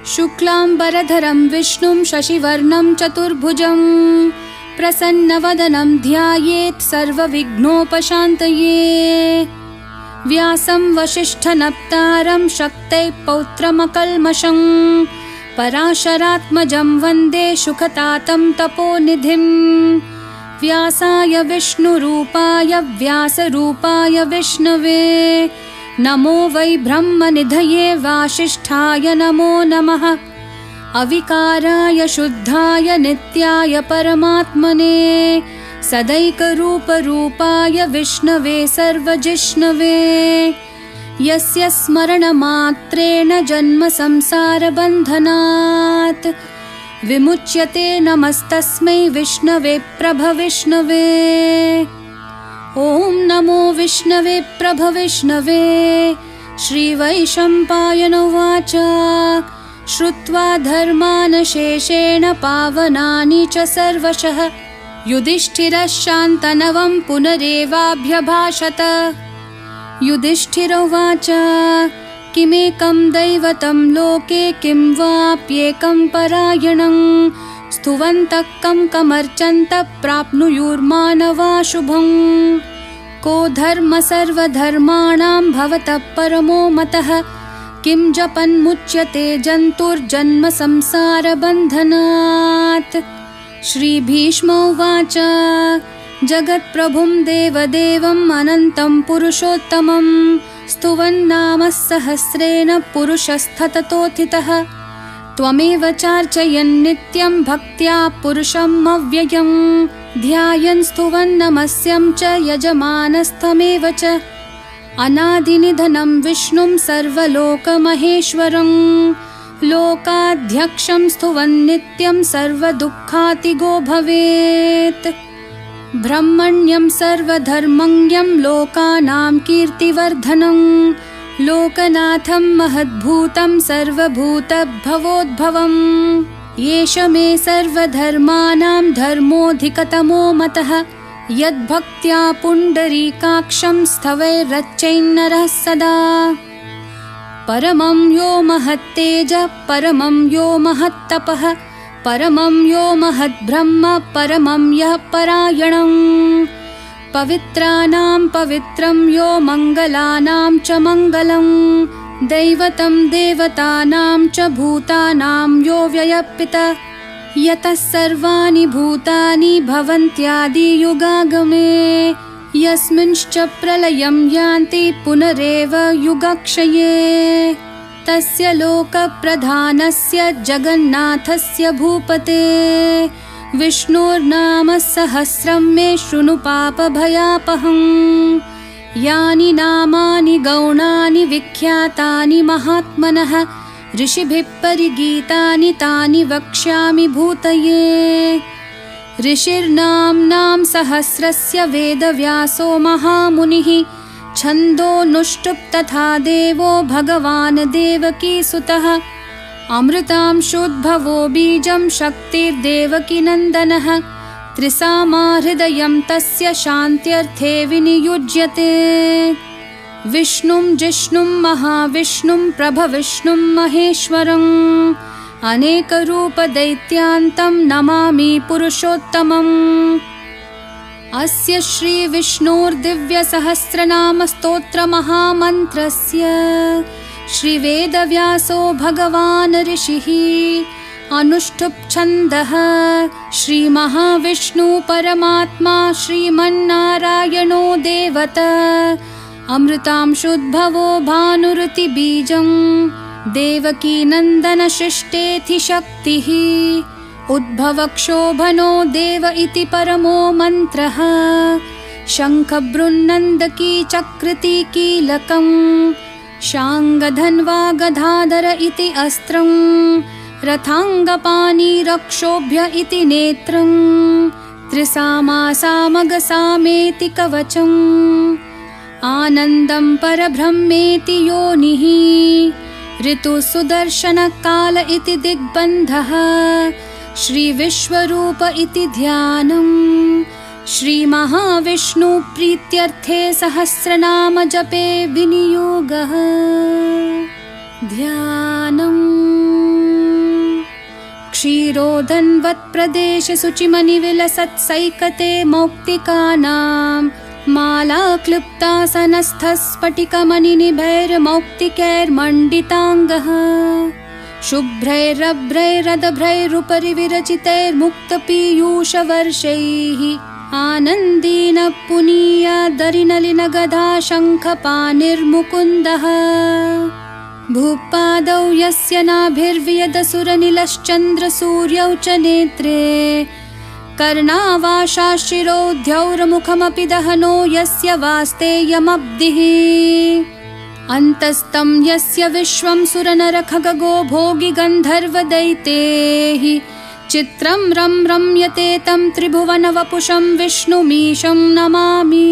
शुक्लांबरधरं विष्णुं शशिवर्णं चतुर्भुजं प्रसन्नवदनं ध्यायेत् सर्वविघ्नोपशान्तये। व्यासं वसिष्ठनप्तारं शक्तैः पौत्रमकल्मषं पराशरात्मजं वन्दे सुखतातं तपोनिधिं। व्यासाय विष्णुरूपाय व्यासरूपाय विष्णवे नमो वै ब्रह्मनिधये वासिष्ठाय नमो नमः। अविकाराय शुद्धाय नित्याय परमात्मने सदैकरूपरूपाय विष्णवे सर्वजिष्णवे। यस्य स्मरणमात्रेण जन्मसंसारबन्धनात् विमुच्यते नमस्तस्मै विष्णवे प्रभविष्णवे। ॐ नमो विष्णवे प्रभविष्णवे। श्रीवैशम्पायन उवाच श्रुत्वा धर्मान् शेषेण पावनानि च सर्वशः युधिष्ठिरः शान्तनवं पुनरेवाभ्यभाषत। युधिष्ठिर उवाच किमेकं दैवतं लोके किं वाप्येकं परायणं स्तुवन्तः कमर्चन्तः प्राप्नुयुर्मानवा शुभं। को धर्म सर्वधर्माणां भवतः परमो मतः किं जपन्मुच्यते जन्तुर्जन्म संसारबन्धनात्। श्रीभीष्म उवाच जगत्प्रभुं देवदेवम् अनन्तं पुरुषोत्तमं स्तुवन्नाम सहस्रेण पुरुषस्तततोत्थितः। त्वमेव चार्चयन् नित्यं भक्त्या पुरुषम् अव्ययं ध्यायन् स्तुवन् नमस्यं च यजमानस्तमेव च। अनादिनिधनं विष्णुं सर्वलोकमहेश्वरं लोकाध्यक्षं स्तुवन् नित्यं सर्वदुःखातिगो भवेत्। ब्रह्मण्यं सर्वधर्मज्ञं लोकानां कीर्तिवर्धनं लोकनाथं महद्भूतं सर्वभूतभवोद्भवम्। एष मे सर्वधर्माणां धर्मोऽधिकतमो मतः यद्भक्त्या पुण्डरीकाक्षं स्तवैरर्चयन्नरः सदा। परमं यो महत्तेजः परमं यो महत्तपः परमं यो महद्ब्रह्म परमं यः परायणं। पवित्राणां पवित्रं यो मङ्गलानां च मङ्गलं दैवतं देवतानां च भूतानां यो व्ययपितः यतः सर्वाणि भूतानि भवन्त्यादियुगागमे यस्मिंश्च प्रलयं यान्ति पुनरेव युगक्षये। तस्य लोकप्रधानस्य जगन्नाथस्य भूपते विष्णोर्नाम सहस्रं मे शृणु पापभयापहम्। यानि नामानि गौणानि विख्यातानि महात्मनः ऋषिभिः परिगीतानि तानि वक्ष्यामि भूतये। ऋषिर्नाम्नां सहस्रस्य वेदव्यासो महामुनिः छन्दोनुष्टुप् तथा देवो भगवान् देवकीसुतः। अमृतांशोद्भवो बीजं शक्तिर्देवकीनन्दनः त्रिसामा हृदयं तस्य शान्त्यर्थे विनियुज्यते। विष्णुं जिष्णुं महाविष्णुं प्रभविष्णुं महेश्वरम् अनेकरूपदैत्यान्तं नमामि पुरुषोत्तमम्। अस्य श्रीविष्णोर्दिव्यसहस्रनामस्तोत्रमहामन्त्रस्य श्रीवेदव्यासो भगवान् ऋषिः अनुष्ठुप् छन्दः श्रीमहाविष्णु परमात्मा श्रीमन्नारायणो देवता। अमृतांशोद्भवो भानुरुतिबीजं देवकीनन्दनशिष्टेऽथि शक्तिः। उद्भवक्षोभनो देव इति परमो मन्त्रः शङ्खबृन्नन्दकी चक्रति कीलकं शाङ्गधन्वा गदाधर इति अस्त्रं रथाङ्गपाणि रक्षोभ्य इति नेत्रं त्रिसामा सामगसामेति कवचम् आनन्दं परब्रह्मेति योनिः ऋतुसुदर्शनकाल इति दिग्बन्धः श्रीविश्वरूप इति ध्यानं श्रीमहाविष्णुप्रीत्यर्थे सहस्रनाम जपे विनियोगः। ध्यानम्। क्षीरोदन्वत्प्रदेशे शुचिमनिविलसत्सैकते मौक्तिकानां मालाक्लृप्तासनस्थस्फटिकमणिनिभैर्मौक्तिकैर्मण्डिताङ्गः शुभ्रैरभ्रैरदभ्रैरुपरि विरचितैर्मुक्तपीयूषवर्षैः आनन्दीन पुनीयादरिनलिनगधा शङ्खपाणिर्मुकुन्दः भूपादौ यस्य नाभिर्वियदसुरनिलश्चन्द्रसूर्यौ च नेत्रे कर्णावाशाशिरोद्यौर्मुखमपि दहनो यस्य वास्तेयमब्धिः अन्तस्तं यस्य विश्वं सुरनरखगो भोगि गन्धर्वदैतेः चित्रं रं रम्यते तं त्रिभुवनवपुषं विष्णुमीशं नमामि।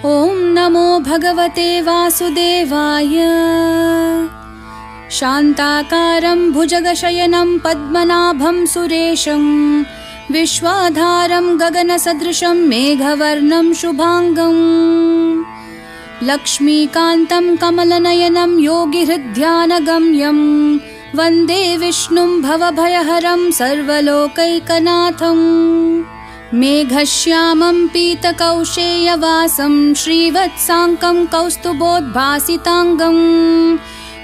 ॐ नमो भगवते वासुदेवाय। शान्ताकारं भुजगशयनं पद्मनाभं सुरेशं विश्वाधारं गगनसदृशं मेघवर्णं शुभांगं लक्ष्मीकान्तं कमलनयनं योगिहृद्ध्यानगम्यं वन्दे विष्णुं भवभयहरं सर्वलोकैकनाथं मेघश्यामं पीतकौशेयवासं श्रीवत्साङ्कं कौस्तुभोद्भासिताङ्गं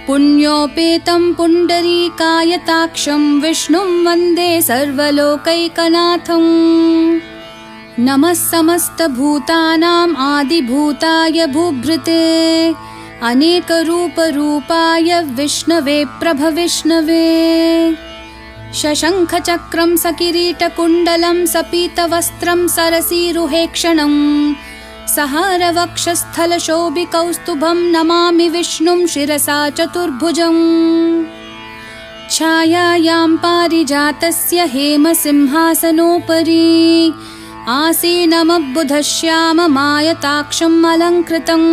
पुण्योपेतं पुण्डरीकायताक्षं विष्णुं वन्दे सर्वलोकैकनाथं नमः समस्तभूतानाम् आदिभूताय भूभृते अनेकरूपरूपाय विष्णवे प्रभविष्णवे शशङ्खचक्रं सकिरीटकुण्डलं सपीतवस्त्रं सरसीरुहेक्षणं सहारवक्षस्थलशोभिकौस्तुभं नमामि विष्णुं शिरसा चतुर्भुजम् छायायां पारिजातस्य हेमसिंहासनोपरि आसीनमबुधश्याममायताक्षम् अलङ्कृतं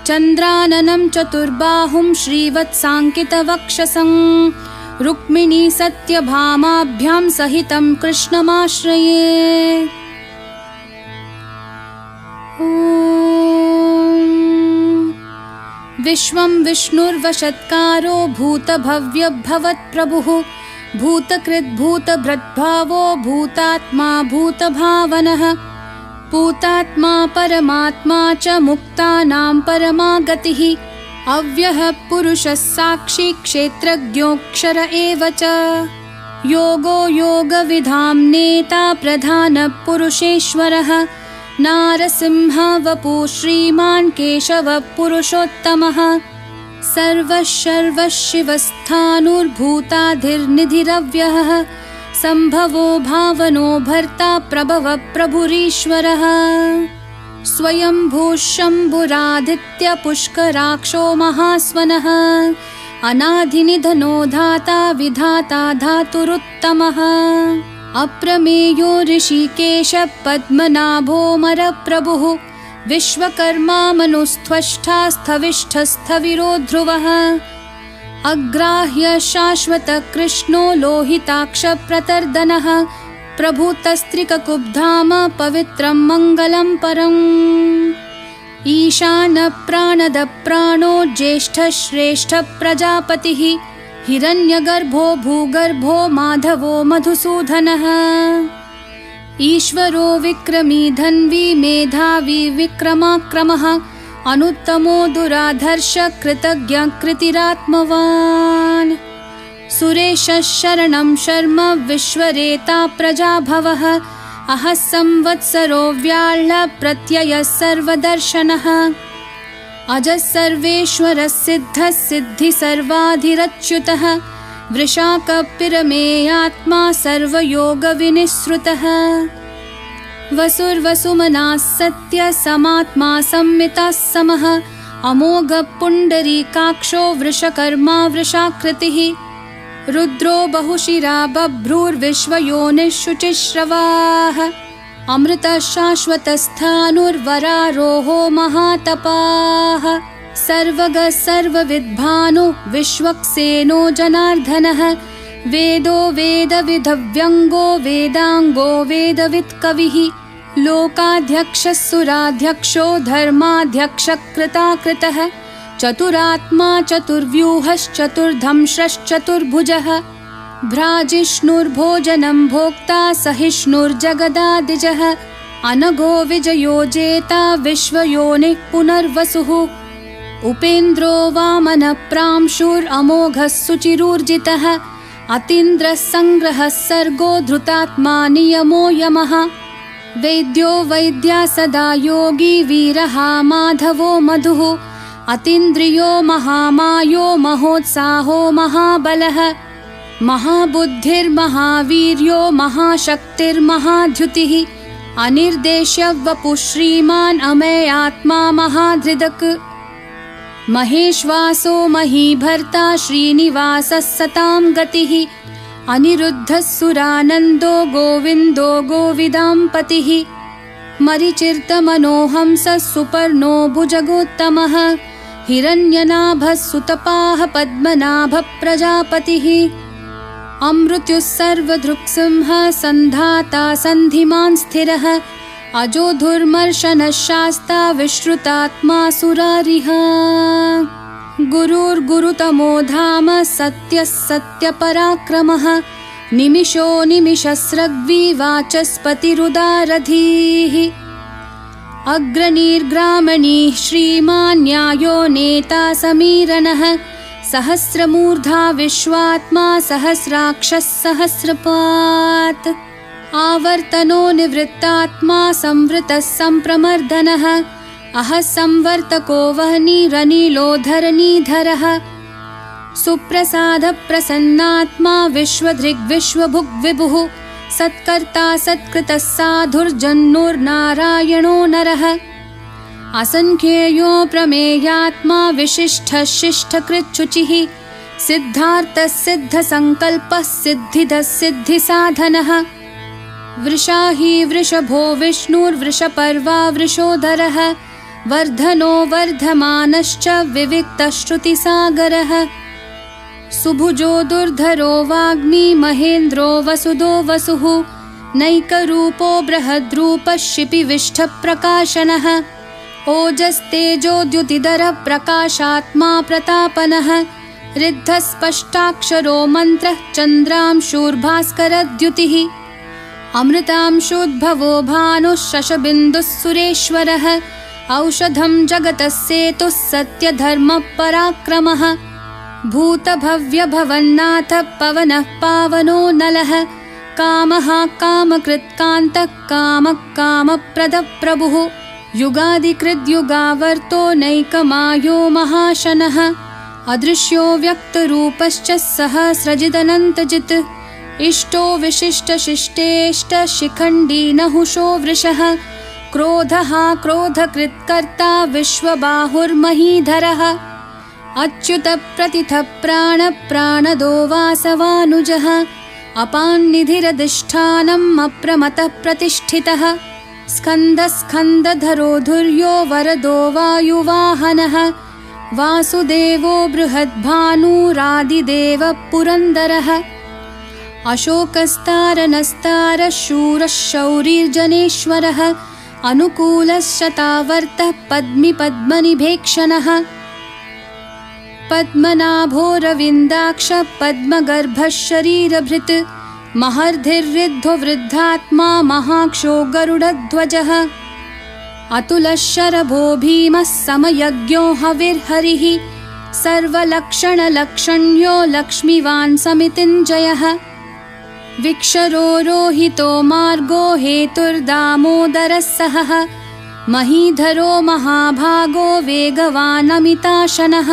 चन्द्राननं चतुर्बाहुं श्रीवत्साङ्कितवक्षसं रुक्मिणी सत्यभामाभ्यां सहितं कृष्णमाश्रये। विश्वं विष्णुर्वशत्कारो भूतभव्यभवत्प्रभुः भूतकृद्भूतभृद्भावो भूतात्मा भूतभावनः पूतात्मा परमात्मा च मुक्तानां परमागतिः अव्ययः पुरुषः साक्षी क्षेत्रज्ञोऽक्षर एव च योगो योगविधां नेता प्रधानपुरुषेश्वरः नारसिंहः वपुः श्रीमान् केशवः पुरुषोत्तमः सर्वः शिवस्थाणुर्भूताधिर्निधिरव्ययः सम्भवो भावनो भर्ता प्रभवः प्रभुरीश्वरः स्वयंभूः शम्भुरादित्यपुष्कराक्षो महास्वनः अनादिनिधनो धाता विधाता धातुरुत्तमः अप्रमेयो ऋषिकेश पद्मनाभोऽमरप्रभुः विश्वकर्मा मनुस्त्वष्टा स्थविष्ठस्थविरो ध्रुवः अग्राह्य शाश्वत कृष्णो लोहिताक्ष प्रतर्दनः प्रभूतस्त्रिककुब्धाम पवित्रं मङ्गलं परम् ईशान प्राणद प्राणो ज्येष्ठ श्रेष्ठ प्रजापतिः हिरण्यगर्भो भूगर्भो माधवो मधुसूदनः ईश्वरो विक्रमी धन्वी मेधावी विक्रमाक्रमः अनुत्तमो दुराधर्ष कृतज्ञ कृतिरात्मवान् सुरेशः शरणं शर्म विश्वरेता प्रजाभवः अहः संवत्सरो व्याळ्ह प्रत्ययः सर्वदर्शनः अजः सर्वेश्वरः सिद्धः सिद्धि सर्वाधिरच्युतः वृषाकपिरमेयात्मा सर्वयोगविनिःसृतः वसुर्वसुमनाः सत्य समात्मा संमिताः समः अमोघ पुण्डरीकाक्षो वृषकर्मा वृषाकृतिः रुद्रो बहुशिरा बभ्रूर्विश्वयोनिः शुचिश्रवाः अमृतः शाश्वतस्थाणुर्वरारोहो महातपाः सर्वगः सर्वविद्भानु विश्वक्सेनो जनार्दनः वेदो वेदविधव्यङ्गो वेदाङ्गो वेदवित्कविः लोकाध्यक्षः सुराध्यक्षो धर्माध्यक्षकृताकृतः चतुरात्मा चतुर्व्यूहश्चतुर्धंश्रश्चतुर्भुजः भ्राजिष्णुर्भोजनं भोक्ता सहिष्णुर्जगदादिजः अनघो विजयो जेता विश्वयोनिः पुनर्वसुः उपेन्द्रो वामनः प्रांशुरमोघः सुचिरूर्जितः अतीन्द्रः सङ्ग्रहः सर्गो धृतात्मा नियमो यमः वैद्यो वैद्या सदा योगी वीरः माधवो मधुः अतीन्द्रियो महामायो महोत्साहो महाबलः महाबुद्धिर्महावीर्यो महाशक्तिर्महाद्युतिः अनिर्देश्य वपुः श्रीमान् अमेयात्मा महाधृदक् महेश्वासो महीभर्ता श्रीनिवासः सतां गतिः अनिरुद्धः सुरानन्दो गोविन्दो गोविदाम्पतिः मरिचिर्तमनोहंसः सुपर्णो भुजगोत्तमः हिरण्यनाभः सुतपाः पद्मनाभः प्रजापतिः अमृत्युः सर्वदृक्सिंहः सन्धाता सन्धिमान् स्थिरः अजोधुर्मर्शनः शास्ता विश्रुतात्मा सुरारिः गुरुर्गुरुतमो धाम सत्यः सत्यपराक्रमः निमिषो निमिषस्रग्वी वाचस्पतिरुदारधीः अग्रणीर्ग्रामणीः श्रीमान् न्यायो नेता समीरणः सहस्रमूर्धा विश्वात्मा सहस्राक्षः सहस्रपात् आवर्तनो निवृत्तात्मा संवृतः सम्प्रमर्दनः अहः संवर्तको वह्निरनिलोधरणीधरः सुप्रसादप्रसन्नात्मा विश्वधृग्विश्वभुग्विभुः सत्कर्ता सत्कृतः साधुर्जन्नुर्नारायणो नरः असंख्येयो प्रमेयात्मा विशिष्टः शिष्टकृच्छुचिः सिद्धार्थः सिद्धसङ्कल्पः सिद्धिदः सिद्धिसाधनः वृषाही वृषभो विष्णुर्वृषपर्वा वृषोधरः वर्धनो वर्धमानश्च विविक्तश्रुतिसागरः सुभुजो दुर्धरो वाग्मी महेन्द्रो वसुदो वसुः नैकरूपो बृहद्रूपः शिपिविष्ठप्रकाशनः ओजस्तेजोद्युतिधरः प्रकाशात्मा प्रतापनः रिद्धस्पष्टाक्षरो मन्त्रः चन्द्रांशूर्भास्करद्युतिः अमृतांशोद्भवो भानुः शशबिन्दुः सुरेश्वरः औषधं जगतः सेतुः सत्यधर्मपराक्रमः भूतभव्यभवन्नाथः पवनः पावनो नलः कामः कामकृत्कान्तः कामः कामप्रदः प्रभुः युगादिकृद्युगावर्तो नैकमायो महाशनः अदृश्यो व्यक्तरूपश्च सहस्रजिदनन्तजित् इष्टो विशिष्टशिष्टेष्ट शिखण्डी नहुषो वृषः क्रोधः क्रोधकृत्कर्ता विश्वबाहुर्महीधरः अच्युतप्रतिथः प्राणदो वासवानुजः अपान्निधिरधिष्ठानम् अप्रमतः प्रतिष्ठितः स्कन्दस्कन्दधरो धुर्यो वरदो वायुवाहनः वासुदेवो बृहद्भानुरादिदेवः पुरन्दरः अशोकस्तारनस्तारः शूरः शौरिर्जनेश्वरः अनुकूलश्शतावर्तः पद्मिपद्मनिभेक्षणः पद्मनाभोरविन्दाक्ष पद्मगर्भः शरीरभृत् महर्धिर्ऋद्धो वृद्धात्मा महाक्षो गरुडध्वजः अतुलः शरभो भीमः समयज्ञो हविर्हरिः सर्वलक्षणलक्षण्यो लक्ष्मीवान् समितिञ्जयः विक्षरो रोहितो मार्गो हेतुर्दामोदरः सहः महीधरो महाभागो वेगवानमिताशनः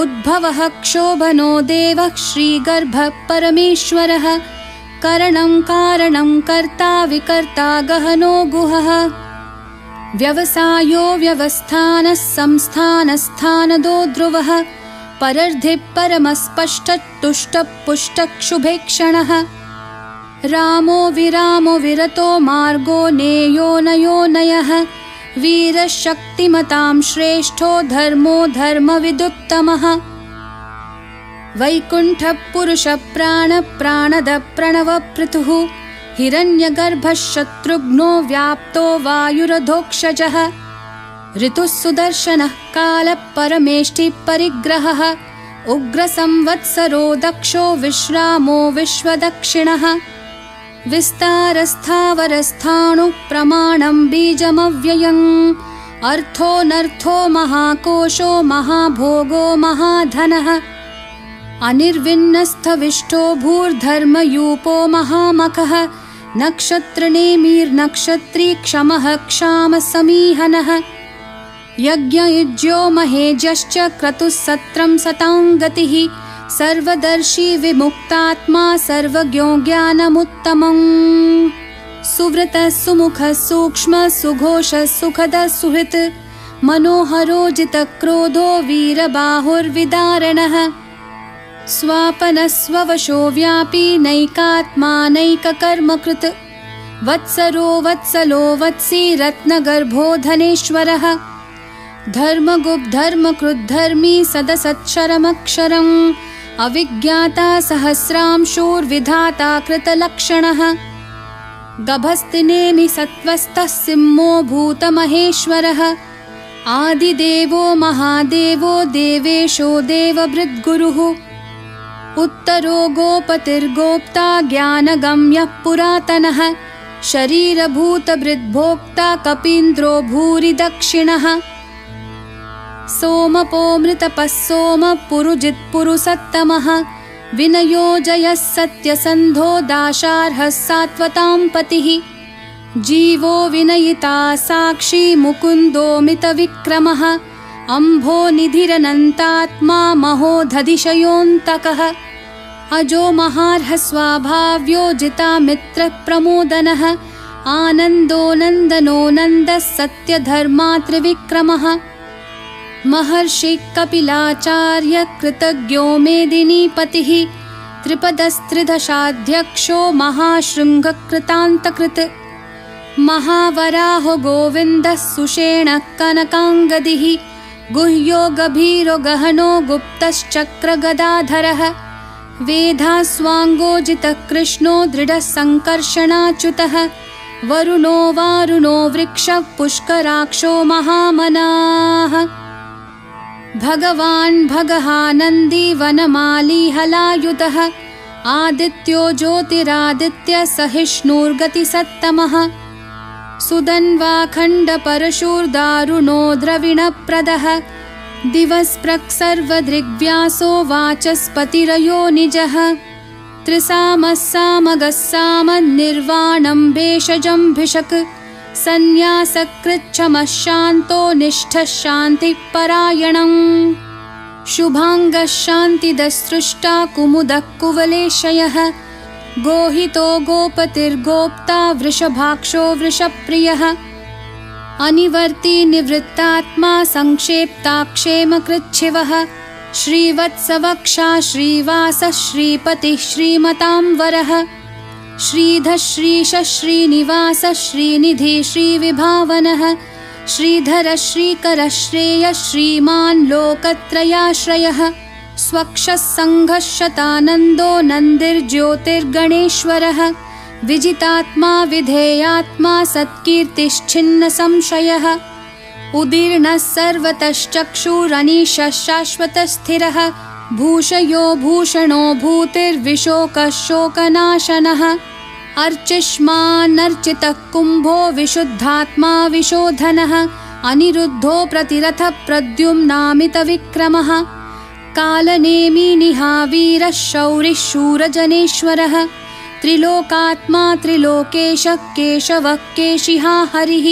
उद्भवः क्षोभनो देवः श्रीगर्भः परमेश्वरः करणं कारणं कर्ता विकर्ता गहनो गुहः व्यवसायो व्यवस्थानः संस्थानस्थानदो ध्रुवः परर्धिः परमस्पष्टतुष्टपुष्टक्षुभेक्षणः रामो विरामो विरतो मार्गो नेयो नयो नयः वीरशक्तिमतां श्रेष्ठो धर्मो धर्मविदुत्तमः वैकुण्ठपुरुषप्राणप्राणदप्रणवपृथुः हिरण्यगर्भः शत्रुघ्नो व्याप्तो वायुरधोक्षजः ऋतुः सुदर्शनः कालः परमेष्ठिः परिग्रहः उग्रसंवत्सरो दक्षो विश्रामो विश्वदक्षिणः विस्तारस्थावरस्थाणुः प्रमाणं बीजमव्ययम् अर्थोऽनर्थो महाकोशो महाभोगो महाधनः अनिर्विन्नस्थविष्टो भूर्धर्मयूपो महामखः नक्षत्रनेमिर्नक्षत्री क्षमः क्षामसमीहनः यज्ञयुज्यो महेजश्च क्रतुः सत्रं सताङ्गतिः सर्वदर्शी विमुक्तात्मा सर्वज्ञो ज्ञानमुत्तमम् सुव्रतः सुमुखः सूक्ष्मः सुघोषः सुखदः सुहृत् मनोहरो जितक्रोधो वीरबाहुर्विदारणः स्वापनस्ववशो व्यापी नैकात्मा नैककर्मकृत् वत्सरो वत्सलो वत्सी रत्नगर्भो धनेश्वरः धर्मगुप्धर्मकृद्धर्मी सदसत्क्षरमक्षरम् अविज्ञाता सहस्रांशोर्विधाता कृतलक्षणः गभस्तिनेमि सत्त्वस्थः सिंहो भूतमहेश्वरः आदिदेवो महादेवो देवेशो देवभृद्गुरुः उत्तरो गोपतिर्गोप्ता ज्ञानगम्यः पुरातनः शरीरभूतभृद्भोक्ता कपीन्द्रो भूरि दक्षिणः सोमपोमृतपः सोमः पुरुजित्पुरुसत्तमः विनयो जयः सत्यसन्धो दाशार्हः सात्वतां पतिः जीवो विनयिता साक्षी मुकुन्दोमितविक्रमः अम्भो निधिरनन्तात्मा महोदधिशयोऽन्तकः अजो महार्ह स्वाभाव्यो जितामित्रप्रमोदनः आनन्दो नन्दनो नन्दः सत्यधर्मा त्रिविक्रमः महर्षि कपिलाचार्य कृतज्ञो मेदिनीपतिः त्रिपदस्त्रिदशाध्यक्षो महाशृङ्गकृतान्तकृत् महावराहो गोविन्दः सुषेणः कनकाङ्गदिः गुह्यो गभीरो गहनो गुप्तश्चक्रगदाधरः वेधास्वाङ्गोजितः कृष्णो दृढः सङ्कर्षणाच्युतः वरुणो वारुणो वृक्षः पुष्कराक्षो महामनाः भगवान् भगहानन्दी वनमाली हलायुधः आदित्यो ज्योतिरादित्य सहिष्णुर्गतिसत्तमः सुदन्वाखण्डपरशुर्दारुणो द्रविणप्रदः दिवस्प्रक्सर्वदृग्व्यासो वाचस्पतिरयो निजः त्रिसामः सामगः सामन्निर्वाणं भेषजं भिषक् सन्न्यासकृच्छमः शान्तो निष्ठः शान्तिपरायणम् शुभाङ्गः शान्तिदस्सृष्टा कुमुदः कुवलेशयः गोहितो गोपतिर्गोप्ता वृषभाक्षो वृषप्रियः अनिवर्ती निवृत्तात्मा संक्षेप्ताक्षेमकृच्छिवः श्रीवत्सवक्षा श्रीवासः श्रीपतिः श्रीमतांवरः श्रीधः श्रीशः श्रीनिवासः श्रीनिधि श्रीविभावनः श्रीधरः श्रीकरः श्रेयः श्रीमान् लोकत्रयाश्रयः स्वक्षः सङ्घः शतानन्दो नन्दिर्ज्योतिर्गणेश्वरः विजितात्मा विधेयात्मा सत्कीर्तिश्छिन्नसंशयः उदीर्णः सर्वतश्चक्षुरनीशः शाश्वतस्थिरः भूषयो भूषणो भूतिर्विशोकः शोकनाशनः अर्चिष्मानर्चितः कुम्भो विशुद्धात्मा विशोधनः अनिरुद्धो प्रतिरथः प्रद्युम्नामितविक्रमः कालनेमी निहावीरः शौरिः शूरजनेश्वरः त्रिलोकात्मा त्रिलोकेशः केशवः केशिहा हरिः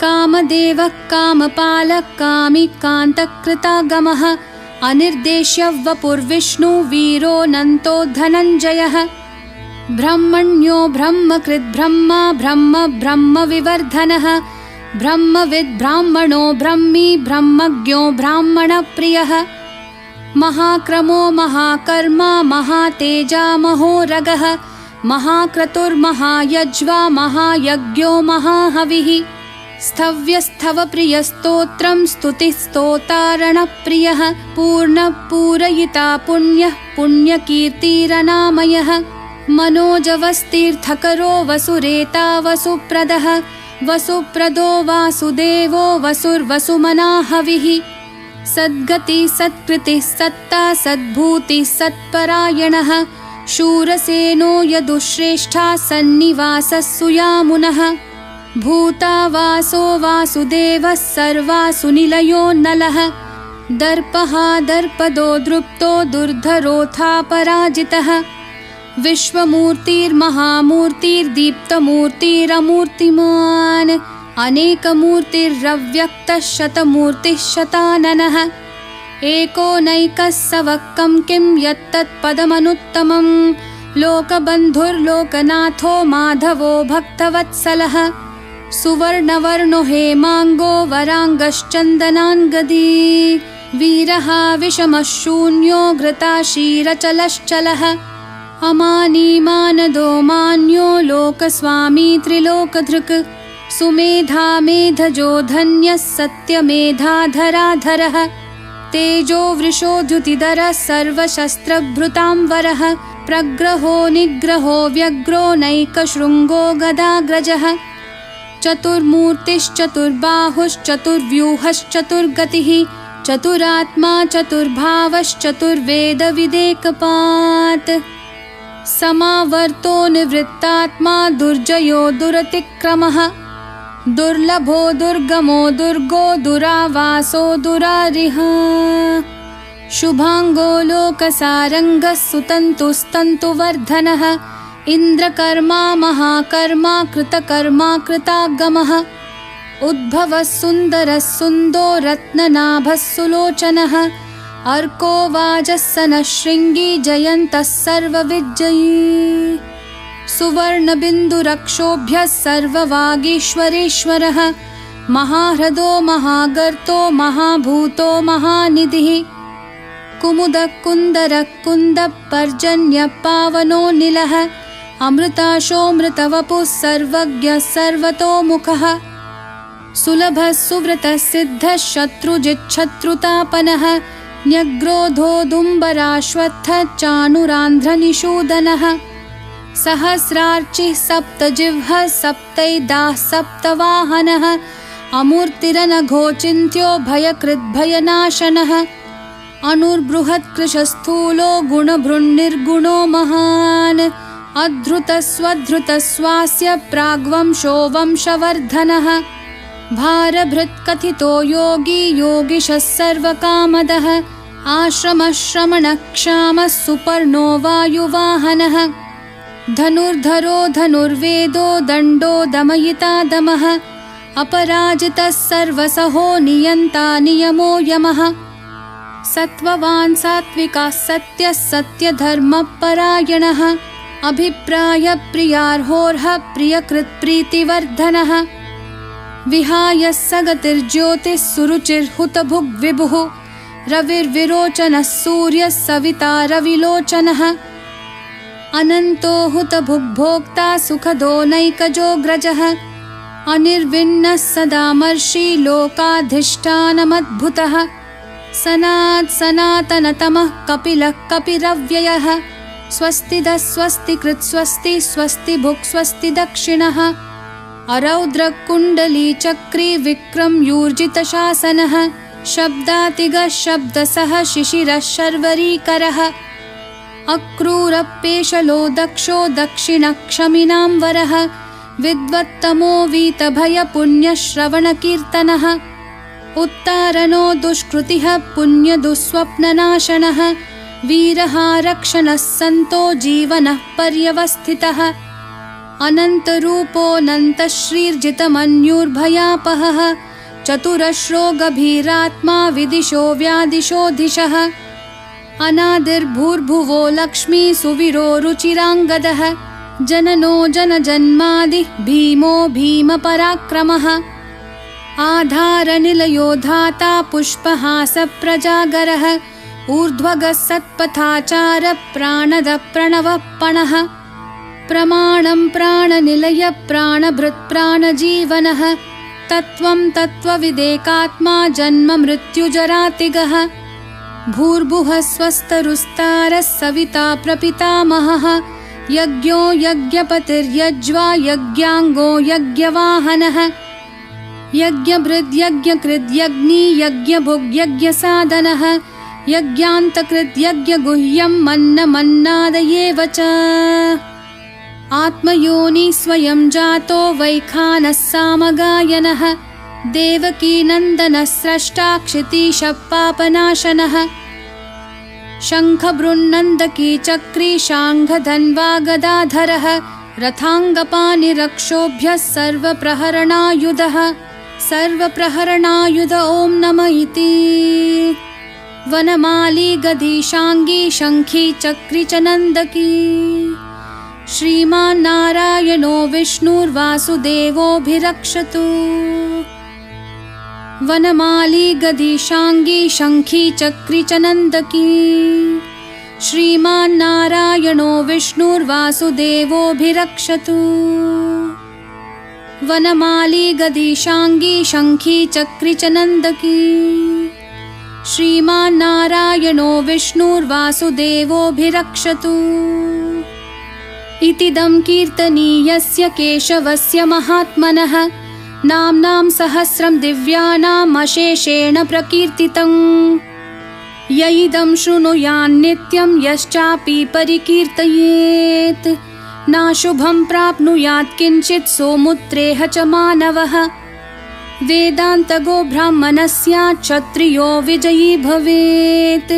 कामदेवः कामपालः कामी कान्तकृतागमः अनिर्देश्य वपुर्विष्णु वीरोऽनन्तो धनञ्जयः ब्रह्मण्यो ब्रह्मकृद्ब्रह्मा ब्रह्म ब्रह्मविवर्धनः ब्रह्मविद् ब्राह्मणो ब्रह्मी ब्रह्मज्ञो ब्राह्मणप्रियः महाक्रमो महाकर्मा महातेजा महोरगः महाक्रतुर्महायज्वा महायज्ञो महाहविः स्थव्यस्थवप्रियस्तोत्रं स्तुतिस्तोतारणप्रियः पूर्णपूरयिता पुण्यः पुण्यकीर्तिरनामयः मनोजवस्तीर्थकरो वसुरेता वसुप्रदः वसुप्रदो वासुदेवो वसुर्वसुमनाहविः सद्गति सत्कृतिः सत्ता सद्भूतिः सत्परायणः शूरसेनो यदुश्रेष्ठा सन्निवासः सुयामुनः भूतावासो वासुदेवः सर्वासुनिलयो नलः दर्पः दर्पदो दृप्तो दुर्धरोऽथापराजितः विश्वमूर्तिर्महामूर्तिर्दीप्तमूर्तिरमूर्तिमान् अनेकमूर्तिरव्यक्तः शतमूर्तिः शताननः एकोनैकः सवक्कं किं यत्तत्पदमनुत्तमं लोकबन्धुर्लोकनाथो माधवो भक्तवत्सलः सुवर्णवर्णो हेमाङ्गो वराङ्गश्चन्दनाङ्गदी वीरः विषमः शून्यो घृताशीरचलश्चलः अमानीमानदो मान्यो लोकस्वामी त्रिलोकधृक् सुमेधा मेधजो धन्यः सत्यमेधाधराधरः तेजो वृषोद्युतिधरः सर्वशस्त्रभृतांवरः प्रग्रहो निग्रहो व्यग्रो नैकशृङ्गो गदाग्रजः चतुर्मूर्तिश्चतुर्बाहुश्चतुर्व्यूहश्चतुर्गतिः चतुरात्मा चतुर्भावश्चतुर्वेदविदेकपात् समावर्तो निवृत्तात्मा दुर्जयो दुरतिक्रमः दुर्लभो दुर्गमो दुर्गो दुरावासो दुरारिः शुभाङ्गो लोकसारङ्गः सुतन्तुस्तन्तुवर्धनः इन्द्रकर्मा महाकर्मा कृतकर्मा कृतागमः उद्भवः सुन्दरः सुन्दो रत्ननाभः सुलोचनः अर्को वाजः सनः शृङ्गी जयन्तः सर्वविजयी सुवर्णबिन्दुरक्षोभ्यः सर्ववागीश्वरेश्वरः महाह्रदो महागर्तो महाभूतो महानिधिः कुमुदः कुन्दरः कुन्दः पर्जन्यः पावनो निलः अमृताशोऽमृतवपुः सर्वज्ञः सर्वतोमुखः सुलभः सुव्रतः सिद्धः शत्रुजिच्छत्रुतापनः न्यग्रोधोदुम्बराश्वत्थः चाणुरान्ध्रनिषूदनः सहस्रार्चिः सप्तजिह्वः सप्तैदाः सप्तवाहनः अमूर्तिरनघोचिन्त्यो भयकृद्भयनाशनः अनुर्बृहत्कृशस्थूलो गुणभृन्निर्गुणो महान् अधृतस्वधृतस्वास्य प्राग्वंशो वंशवर्धनः भारभृत्कथितो योगी योगिशः सर्वकामदः आश्रमः श्रमणक्षामः सुपर्णो वायुवाहनः धनुर्धरो धनुर्वेदो दण्डो दमयिता दमः अपराजितः सर्वसहो नियन्ता नियमो यमः सत्त्ववान् सात्विकः सत्यः सत्यधर्मपरायणः अभिप्रायप्रियार्होर्हः प्रियकृत्प्रीतिवर्धनः विहाय सगतिर्ज्योतिः सुरुचिर्हुतभुग्विभुः रविर्विरोचनः सूर्यः सविता रविलोचनः अनन्तो हुतभुग्भोक्ता सुखदो नैकजोऽग्रजः अनिर्विण्णः सदामर्षि लोकाधिष्ठानमद्भुतः सनातनतमः कपिलः कपिरव्ययः स्वस्तिदः स्वस्तिकृत् स्वस्ति स्वस्ति भुक् स्वस्ति दक्षिणः अरौद्रकुण्डलीचक्री विक्रमयूर्जितशासनः शब्दातिगः शब्दसः शिशिरः शर्वरीकरः अक्रूरपेशलो दक्षो दक्षिणक्षमिनां वरः विद्वत्तमो वीतभयपुण्यश्रवणकीर्तनः उत्तारणो दुष्कृतिः पुण्यदुःस्वप्ननाशनः वीरः रक्षणः सन्तो जीवनः पर्यवस्थितः अनन्तरूपोऽनन्तश्रीर्जितमन्युर्भयापहः चतुरश्रो गभीरात्मा विदिशो व्यादिशोऽधिशः अनादिर्भूर्भुवो लक्ष्मी सुवीरो रुचिराङ्गदः जननो जनजन्मादिः भीमो भीमपराक्रमः आधारनिलयो धाता पुष्पहासप्रजागरः ऊर्ध्वगः सत्पथाचारः प्राणदः प्रणवः पणः प्रमाणं प्राणनिलय प्राणभृत् प्राणजीवनः तत्त्वं तत्त्वविदेकात्मा जन्म मृत्युजरातिगः भूर्भुवः स्वस्तरुस्तारः सविता प्रपितामहः यज्ञो यज्ञपतिर्यज्वा यज्ञाङ्गो यज्ञवाहनः यज्ञभृद्यज्ञकृद्यग्नि यज्ञभुग्यज्ञसाधनः यज्ञान्तकृद्यज्ञगुह्यं मन्नमन्नादयेव च आत्मयोनि स्वयं जातो वैखानः सामगायनः देवकीनन्दनः स्रष्टा क्षितीशः पापनाशनः शङ्खबृन्नन्दकी चक्री शाङ्खधन्वा गदाधरः रथाङ्गपानिरक्षोभ्यः सर्वप्रहरणायुधः सर्वप्रहरणायुध ॐ नमः इति वनमाली गदीशाङ्गी शङ्खी चक्री च नन्दकी श्रीमान्नारायणो विष्णुर्वासुदेवोऽभिरक्षतु वनमाली गदीशाङ्गी शङ्खी चक्री च नन्दकी श्रीमान्नारायणो विष्णुर्वासुदेवोऽभिरक्षतु वनमाली गदीशाङ्गी शङ्खी चक्री च नन्दकी श्रीमान्नारायणो विष्णुर्वासुदेवोऽभिरक्षतु इतिदं कीर्तनीयस्य केशवस्य महात्मनः नाम्नां सहस्रं दिव्यानाम् अशेषेण प्रकीर्तितम् य इदं शृणुयान्नित्यं यश्चापि परिकीर्तयेत् नाशुभं प्राप्नुयात् किञ्चित् सोमुत्रेह च मानवः वेदान्तगो ब्राह्मणः स्यात् क्षत्रियो विजयी भवेत्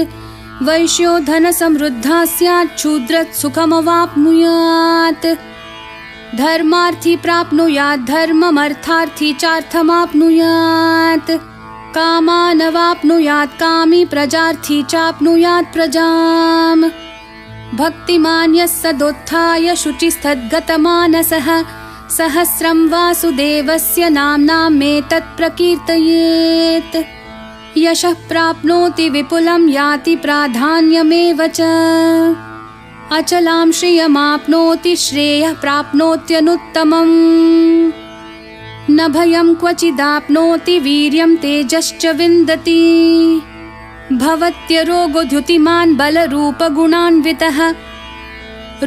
वैश्यो धनसमृद्धः स्यात् शूद्रः सुखमवाप्नुयात् धर्मार्थी प्राप्नुयात् धर्ममर्थार्थी चार्थमाप्नुयात् कामानवाप्नुयात् कामी प्रजार्थी चाप्नुयात् प्रजाम् भक्तिमान् यः सदोत्थाय शुचिस्तद्गतमानसः सहस्रं वासुदेवस्य नाम्नामेतत् प्रकीर्तयेत् यशः प्राप्नोति विपुलं याति प्राधान्यमेव च अचलां श्रियमाप्नोति श्रेयः प्राप्नोत्यनुत्तमम् न भयं क्वचिदाप्नोति वीर्यं तेजश्च विन्दति भवत्यरोगोद्युतिमान् बलरूपगुणान्वितः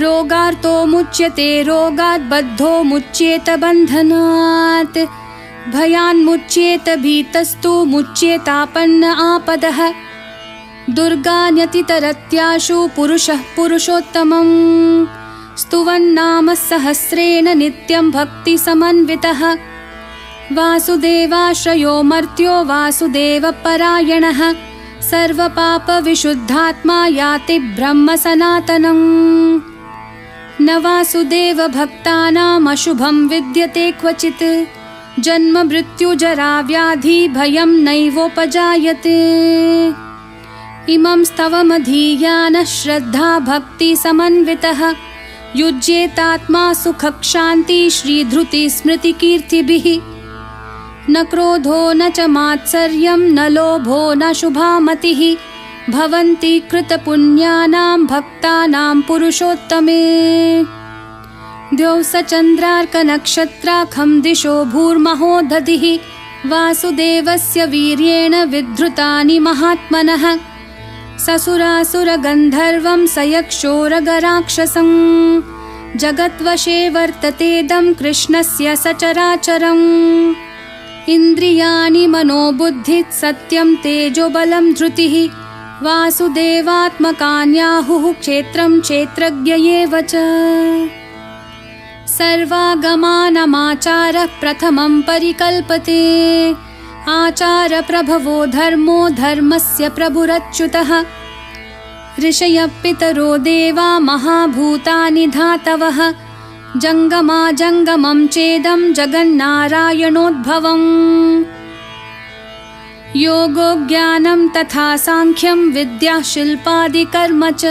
रोगार्तो मुच्यते रोगात् बद्धो मुच्येत बन्धनात् भयान्मुच्येत भीतस्तु मुच्येतापन्न आपदः दुर्गान्यतितरत्याशु पुरुषः पुरुषोत्तमम् स्तुवन्नाम सहस्रेण नित्यं भक्तिसमन्वितः वासुदेवाश्रयो मर्त्यो वासुदेवपरायणः सर्वपापविशुद्धात्मा याति ब्रह्म सनातनम् न वासुदेवभक्तानाम् अशुभं विद्यते क्वचित् जन्म मृत्युजरा व्याधि भयं नैवोपजायते इमं स्तवमधीयानः श्रद्धा भक्ति समन्वितः युज्येतात्मा सुखक्षान्ति श्रीधृति स्मृतिकीर्तिभिः न क्रोधो न च मात्सर्यं न लोभो न शुभामतिः भवन्ति कृतपुण्यानां भक्तानां पुरुषोत्तमे द्यौसचन्द्रार्कनक्षत्राखं दिशो भूर्महोदधिः वासुदेवस्य वीर्येण विधृतानि महात्मनः ससुरासुरगन्धर्वं सयक्षोरगराक्षसं जगद्वशे वर्ततेदं कृष्णस्य सचराचरम् इन्द्रियाणि मनोबुद्धिः सत्यं तेजोबलं धृतिः वासुदेवात्मकान्याहुः क्षेत्रं क्षेत्रज्ञ एव च सर्वागमानमाचारः प्रथमं परिकल्पते आचारप्रभवो धर्मो धर्मस्य प्रभुरच्युतः ऋषयः पितरो देवा महाभूतानि धातवः जङ्गमा जङ्गमं चेदं जगन्नारायणोद्भवम् योगो ज्ञानं तथा साङ्ख्यं विद्या शिल्पादिकर्म च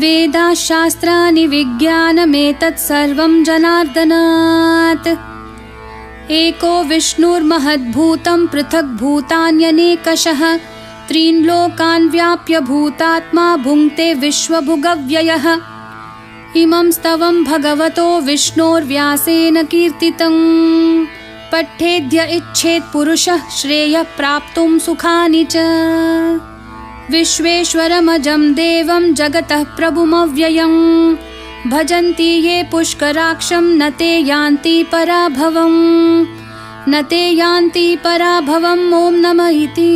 वेदाशास्त्राणि विज्ञानमेतत् सर्वं जनार्दनात् एको विष्णुर्महद्भूतं पृथग्भूतान्यनेकशः त्रीन् लोकान् व्याप्य भूतात्मा भुङ्क्ते विश्वभुगव्ययः इमं स्तवं भगवतो विष्णोर्व्यासेन कीर्तितं पठ्येद्य इच्छेत् पुरुषः श्रेयः प्राप्तुं सुखानि च। विश्वेश्वरमजं देवं जगतः प्रभुमव्ययं भजन्ति ये पुष्कराक्षं न ते यान्ति पराभवम् न ते यान्ति पराभवम्। ॐ नमः इति।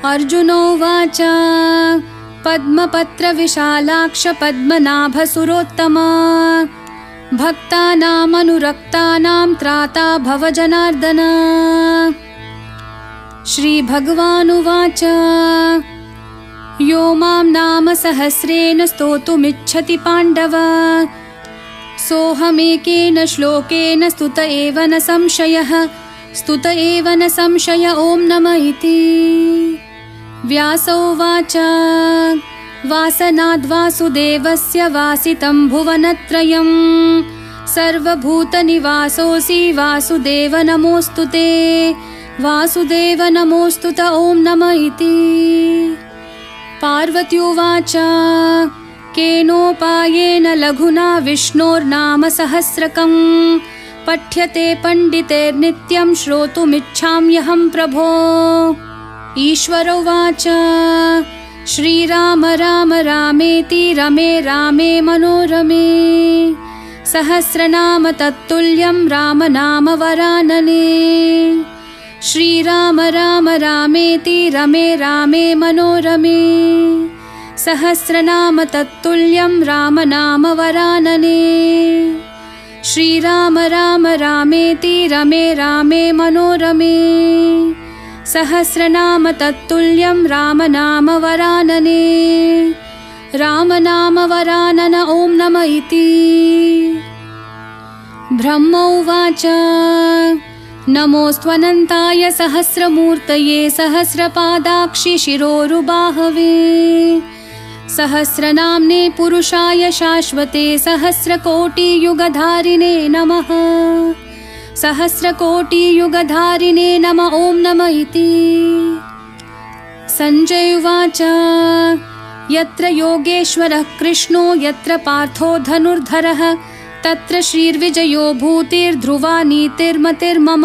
अर्जुनोवाच पद्मपत्रविशालाक्ष पद्मनाभसुरोत्तमा भक्तानामनुरक्तानां त्राता भव जनार्दन। श्रीभगवानुवाच यो मां नाम सहस्रेण स्तोतुमिच्छति पाण्डव सोऽहमेकेन श्लोकेन स्तुत एव न संशयः स्तुत एव न संशय। ॐ नमः इति। व्यासोवाच वासनाद्वासुदेवस्य वासितं भुवनत्रयं सर्वभूतनिवासोऽसि वासुदेव नमोऽस्तु ते वासुदेव नमोऽस्तु ते। ॐ नमः इति। पार्वत्युवाच केनोपायेन लघुना विष्णोर्नाम सहस्रकं पठ्यते पण्डितैर्नित्यं श्रोतुमिच्छाम्यहं प्रभो। ईश्वरोवाच श्रीराम राम रामेति रमे रामे मनोरमे सहस्रनाम तत्तुल्यं राम नाम वरानने। श्रीराम राम रामेति रमे रामे मनोरमे सहस्रनाम तत्तुल्यं राम नाम वरानने। श्रीराम राम रामेति रमे रामे मनोरमे सहस्रनाम तत्तुल्यं राम नाम वरानने। राम नाम वरानन। ॐ नमः इति। ब्रह्मोवाच नमोऽस्त्वनन्ताय सहस्रमूर्तये सहस्रपादाक्षि शिरोरुबाहवे सहस्रनाम्ने पुरुषाय शाश्वते सहस्रकोटियुगधारिणे नमः सहस्रकोटियुगधारिणे नमः। ॐ नमः इति। सञ्जय उवाच यत्र योगेश्वरः कृष्णो यत्र पार्थो धनुर्धरः तत्र श्रीर्विजयो भूतिर्ध्रुवा नीतिर्मतिर्मम।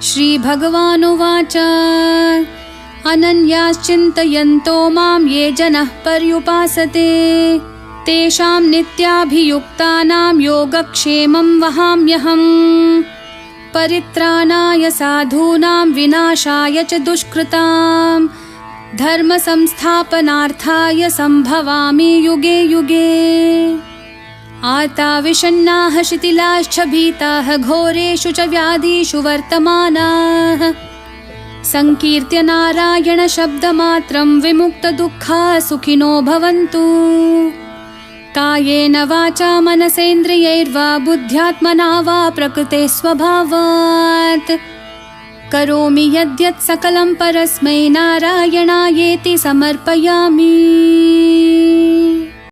श्रीभगवानुवाच अनन्याश्चिन्तयन्तो मां ये जनः पर्युपासते तेषां नित्याभियुक्तानां योगक्षेमं वहाम्यहम्। परित्राणाय साधूनां विनाशाय च दुष्कृतां धर्मसंस्थापनार्थाय सम्भवामि युगे युगे। आर्ता विषण्णाः शिथिलाश्च भीताः घोरेषु च व्याधिषु वर्तमानाः संकीर्त्य नारायण शब्दमात्रं विमुक्तदुःखाः सुखिनो भवन्तु। कायेन वाचा मनसेन्द्रियैर्वा बुद्ध्यात्मना वा प्रकृते स्वभावात् करोमि यद्यत् सकलं परस्मै नारायणायेति समर्पयामि।